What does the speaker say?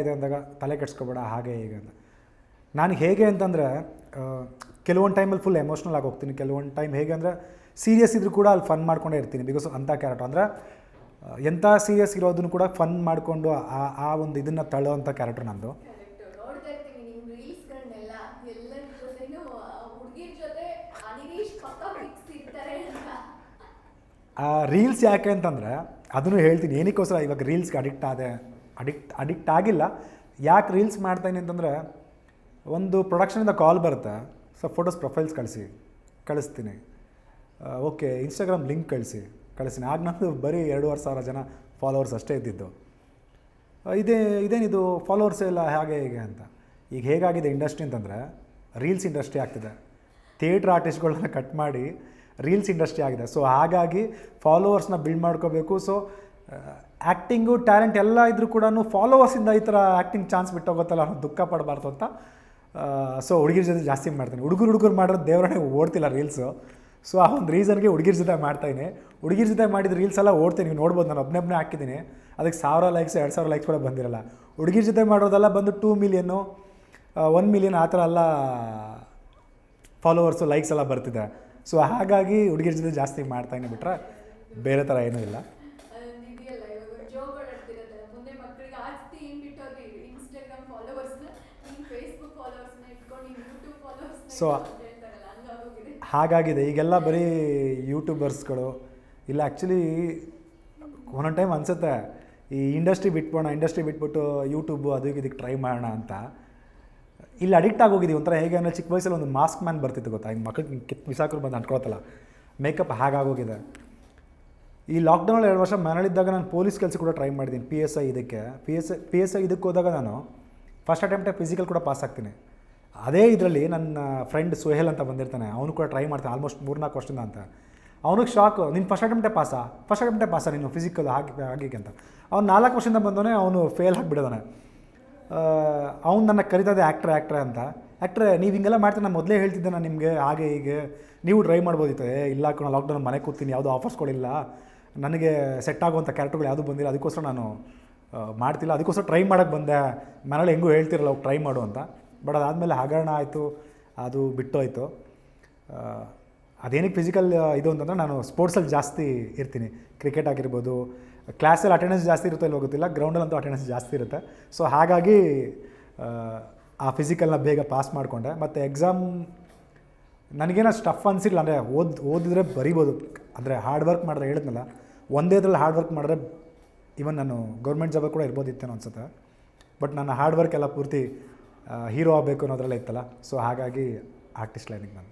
ಇದೆ ಅಂದಾಗ ತಲೆ ಕೆಡಿಸ್ಕೊಬೇಡ ಹಾಗೆ ಹೀಗೆ ಅಂತ. ನಾನು ಹೇಗೆ ಅಂತಂದರೆ ಕೆಲವೊಂದು ಟೈಮಲ್ಲಿ ಫುಲ್ ಎಮೋಷ್ನಲ್ ಆಗಿ ಹೋಗ್ತೀನಿ. ಕೆಲವೊಂದು ಟೈಮ್ ಹೇಗೆ ಅಂದರೆ ಸೀರಿಯಸ್ ಇದ್ರೂ ಕೂಡ ಅಲ್ಲಿ ಫನ್ ಮಾಡ್ಕೊಂಡೇ ಇರ್ತೀನಿ. ಬಿಕಾಸ್ ಅಂಥ ಕ್ಯಾರೆಕ್ಟರ್ ಅಂದರೆ ಎಂಥ ಸೀರಿಯಸ್ ಇರೋದನ್ನು ಕೂಡ ಫನ್ ಮಾಡಿಕೊಂಡು ಆ ಒಂದು ಇದನ್ನು ತಳ್ಳೋವಂಥ ಕ್ಯಾರೆಕ್ಟರ್ ನಂದು. ಆ ರೀಲ್ಸ್ ಯಾಕೆ ಅಂತಂದರೆ ಅದನ್ನು ಹೇಳ್ತೀನಿ ಏನಕ್ಕೋಸ್ಕರ ಇವಾಗ ರೀಲ್ಸ್ಗೆ ಅಡಿಕ್ಟ್ ಆಗಿಲ್ಲ. ಯಾಕೆ ರೀಲ್ಸ್ ಮಾಡ್ತಾಯಿನಿ ಅಂತಂದರೆ ಒಂದು ಪ್ರೊಡಕ್ಷನಿಂದ ಕಾಲ್ ಬರುತ್ತೆ, ಸೊ ಫೋಟೋಸ್ ಪ್ರೊಫೈಲ್ಸ್ ಕಳಿಸ್ತೀನಿ. ಓಕೆ ಇನ್ಸ್ಟಾಗ್ರಾಮ್ ಲಿಂಕ್ ಕಳಿಸ್ತೀನಿ. ಆಗ ನಂದು ಬರೀ 2,500 ಜನ ಫಾಲೋವರ್ಸ್ ಅಷ್ಟೇ ಇದ್ದಿದ್ದು. ಇದೇನಿದು ಫಾಲೋವರ್ಸ್ ಎಲ್ಲ ಹಾಗೆ ಹೀಗೆ ಅಂತ. ಈಗ ಹೇಗಾಗಿದೆ ಇಂಡಸ್ಟ್ರಿ ಅಂತಂದರೆ ರೀಲ್ಸ್ ಇಂಡಸ್ಟ್ರಿ ಆಗ್ತಿದೆ. ಥಿಯೇಟ್ರ್ ಆರ್ಟಿಸ್ಟ್ಗಳನ್ನ ಕಟ್ ಮಾಡಿ ರೀಲ್ಸ್ ಇಂಡಸ್ಟ್ರಿ ಆಗಿದೆ. ಸೊ ಹಾಗಾಗಿ ಫಾಲೋವರ್ಸ್ನ ಬಿಲ್ಡ್ ಮಾಡ್ಕೋಬೇಕು. ಸೊ ಆ್ಯಕ್ಟಿಂಗು ಟ್ಯಾಲೆಂಟ್ ಎಲ್ಲ ಇದ್ದರೂ ಕೂಡ ಫಾಲೋವರ್ಸಿಂದ ಈ ಥರ ಆ್ಯಕ್ಟಿಂಗ್ ಚಾನ್ಸ್ ಬಿಟ್ಟೋಗುತ್ತಲ್ಲ ಅನ್ನೋ ದುಃಖ ಪಡಬಾರ್ದು ಅಂತ ಸೊ ಹುಡುಗಿರ ಜೊತೆ ಜಾಸ್ತಿ ಮಾಡ್ತೀನಿ. ಹುಡುಗರು ಮಾಡೋದು ದೇವರೇ ಓಡ್ತಿಲ್ಲ ರೀಲ್ಸು. ಸೊ ಆ ಒಂದು ರೀಸನ್ಗೆ ಹುಡುಗಿರ ಜೊತೆ ಮಾಡ್ತಾಯಿನಿ. ಹುಡುಗಿರ ಜೊತೆ ಮಾಡಿದ ರೀಲ್ಸ್ ಎಲ್ಲ ಓಡ್ತೀನಿ. ನೀವು ನೋಡ್ಬೋದು, ನಾನು ಒಬ್ಬನೇ ಹಾಕಿದ್ದೀನಿ. ಅದಕ್ಕೆ 1000 ಲೈಕ್ಸ್ 2000 ಲೈಕ್ಸ್ ಕೂಡ ಬಂದಿರಲ್ಲ. ಹುಡುಗಿರ ಜೊತೆ ಮಾಡೋದೆಲ್ಲ ಬಂದು 2 ಮಿಲಿಯನ್ನು 1 ಮಿಲಿಯನ್ ಆ ಥರ ಎಲ್ಲ ಫಾಲೋವರ್ಸು ಲೈಕ್ಸ್ ಎಲ್ಲ ಬರ್ತಿದೆ. ಸೊ ಹಾಗಾಗಿ ಹುಡುಗಿರ ಜೊತೆ ಜಾಸ್ತಿ ಮಾಡ್ತಾಯಿನಿ, ಬಿಟ್ಟರೆ ಬೇರೆ ಥರ ಏನೂ ಇಲ್ಲ. ಸೊ ಹಾಗಾಗಿದೆ ಈಗೆಲ್ಲ ಬರೀ ಯೂಟ್ಯೂಬರ್ಸ್ಗಳು ಇಲ್ಲ. ಆ್ಯಕ್ಚುಲಿ ಒಂದೊಂದು ಟೈಮ್ ಅನಿಸುತ್ತೆ ಈ ಇಂಡಸ್ಟ್ರಿ ಬಿಟ್ಬಿಟ್ಟು ಯೂಟ್ಯೂಬು ಅದು ಇದಕ್ಕೆ ಟ್ರೈ ಮಾಡೋಣ ಅಂತ. ಇಲ್ಲಿ ಅಡಿಕ್ಟ್ ಆಗೋಗಿದ್ದೀವಿ. ಒಂಥರ ಹೇಗೆ ಅಂದರೆ ಚಿಕ್ಕ ವಯಸ್ಸಲ್ಲಿ ಒಂದು ಮಾಸ್ಕ್ ಮ್ಯಾನ್ ಬರ್ತಿತ್ತು ಗೊತ್ತಾ, ಹಿಂಗೆ ಮಕ್ಕಳಿಗೆ ಬಿಸಾಕರು ಬಂದು ಅಂಟ್ಕೊಳತ್ತಲ್ಲ, ಮೇಕಪ್ ಹಾಗಾಗೋಗಿದೆ. ಈ ಲಾಕ್ಡೌನಲ್ಲಿ 2 ವರ್ಷ ಮನೇಲಿದ್ದಾಗ ನಾನು ಪೊಲೀಸ್ ಕೆಲಸ ಕೂಡ ಟ್ರೈ ಮಾಡಿದ್ದೀನಿ. PSI ಇದಕ್ಕೆ ಇದಕ್ಕೆ ಹೋದಾಗ ನಾನು ಫಸ್ಟ್ ಅಟೆಂಪ್ಟೇ ಫಿಸಿಕಲ್ ಕೂಡ ಪಾಸ್ ಆಗ್ತೀನಿ. ಅದೇ ಇದರಲ್ಲಿ ನನ್ನ ಫ್ರೆಂಡ್ ಸುಹೇಲ್ ಅಂತ ಬಂದಿರ್ತಾನೆ, ಅವನು ಕೂಡ ಟ್ರೈ ಮಾಡ್ತಾನೆ ಆಲ್ಮೋಸ್ಟ್ 3-4 ವರ್ಷದಿಂದ ಅಂತ. ಅವನಿಗೆ ಶಾಕು, ನೀನು ಫಸ್ಟ್ ಅಟೆಂಪ್ಟೇ ಪಾಸಾ ನೀನು ಫಿಸಿಕಲ್ ಹಾಗೆ ಅಂತ. ಅವ್ನು 4 ವರ್ಷದಿಂದ ಬಂದವನೇ, ಅವನು ಫೇಲ್ ಆಗಿಬಿಡೋದಾನೆ. ಅವ್ನು ನನ್ನ ಕರೀತದೆ ಆ್ಯಕ್ಟ್ರೆ ಅಂತ. ಆ್ಯಕ್ಟ್ರೆ ನೀವು ಹಿಂಗೆಲ್ಲ ಮಾಡ್ತೀನಿ, ನಾನು ಮೊದಲೇ ಹೇಳ್ತಿದ್ದೆ ನಾನು ನಿಮಗೆ ಹಾಗೆ ಹೀಗೆ, ನೀವು ಟ್ರೈ ಮಾಡ್ಬೋದಿತ್ತು. ಇಲ್ಲ ನಾನು ಲಾಕ್ಡೌನ್ ಮನೆ ಕೂತೀನಿ, ಯಾವುದೋ ಆಫರ್ಸ್ಗಳಿಲ್ಲ, ನನಗೆ ಸೆಟ್ ಆಗುವಂಥ ಕ್ಯಾರೆಕ್ಟರ್ಗಳು ಯಾವುದೂ ಬಂದಿಲ್ಲ, ಅದಕ್ಕೋಸ್ಕರ ನಾನು ಮಾಡ್ತಿಲ್ಲ, ಅದಕ್ಕೋಸ್ಕರ ಟ್ರೈ ಮಾಡೋಕ್ಕೆ ಬಂದೆ. ಮನೇಲಿ ಹೆಂಗೂ ಹೇಳ್ತಿರಲ್ಲ ಹೋಗಿ ಟ್ರೈ ಮಾಡು ಅಂತ. ಬಟ್ ಅದಾದಮೇಲೆ ಹಗರಣ ಆಯಿತು, ಅದು ಬಿಟ್ಟೋಯ್ತು. ಅದೇನಕ್ಕೆ ಫಿಸಿಕಲ್ ಇದು ಅಂತಂದರೆ ನಾನು ಸ್ಪೋರ್ಟ್ಸಲ್ಲಿ ಜಾಸ್ತಿ ಇರ್ತೀನಿ. ಕ್ರಿಕೆಟ್ ಆಗಿರ್ಬೋದು, ಕ್ಲಾಸಲ್ಲಿ ಅಟೆಂಡೆನ್ಸ್ ಜಾಸ್ತಿ ಇರುತ್ತೋ ಇಲ್ಲೋ ಗೊತ್ತಿಲ್ಲ, ಗ್ರೌಂಡಲ್ಲಂತೂ ಅಟೆಂಡೆನ್ಸ್ ಜಾಸ್ತಿ ಇರುತ್ತೆ. ಸೊ ಹಾಗಾಗಿ ಆ ಫಿಸಿಕಲ್ನ ಬೇಗ ಪಾಸ್ ಮಾಡಿಕೊಂಡೆ. ಮತ್ತು ಎಕ್ಸಾಮ್ ನನಗೇನೋ ಸ್ಟಫ್ ಅನಿಸಿಲ್ಲ. ಅಂದರೆ ಓದಿದ್ರೆ ಬರಿಬೋದು, ಅಂದರೆ ಹಾರ್ಡ್ ವರ್ಕ್ ಮಾಡಿದ್ರೆ ಹೇಳಿದ್ನಲ್ಲ, ಒಂದೇ ಇದರಲ್ಲಿ ಹಾರ್ಡ್ ವರ್ಕ್ ಮಾಡಿದ್ರೆ ಇವನ್ ನಾನು ಗೌರ್ಮೆಂಟ್ ಜಾಬಲ್ಲಿ ಕೂಡ ಇರ್ಬೋದಿತ್ತೇನೋ ಅನ್ಸುತ್ತೆ. ಬಟ್ ನನ್ನ ಹಾರ್ಡ್ ವರ್ಕ್ ಎಲ್ಲ ಪೂರ್ತಿ ಹೀರೋ ಆಗಬೇಕು ಅನ್ನೋದ್ರಲ್ಲೇ ಇತ್ತಲ್ಲ. ಸೊ ಹಾಗಾಗಿ ಆರ್ಟಿಸ್ಟ್ ಲೈನಿಗೆ ನಾನು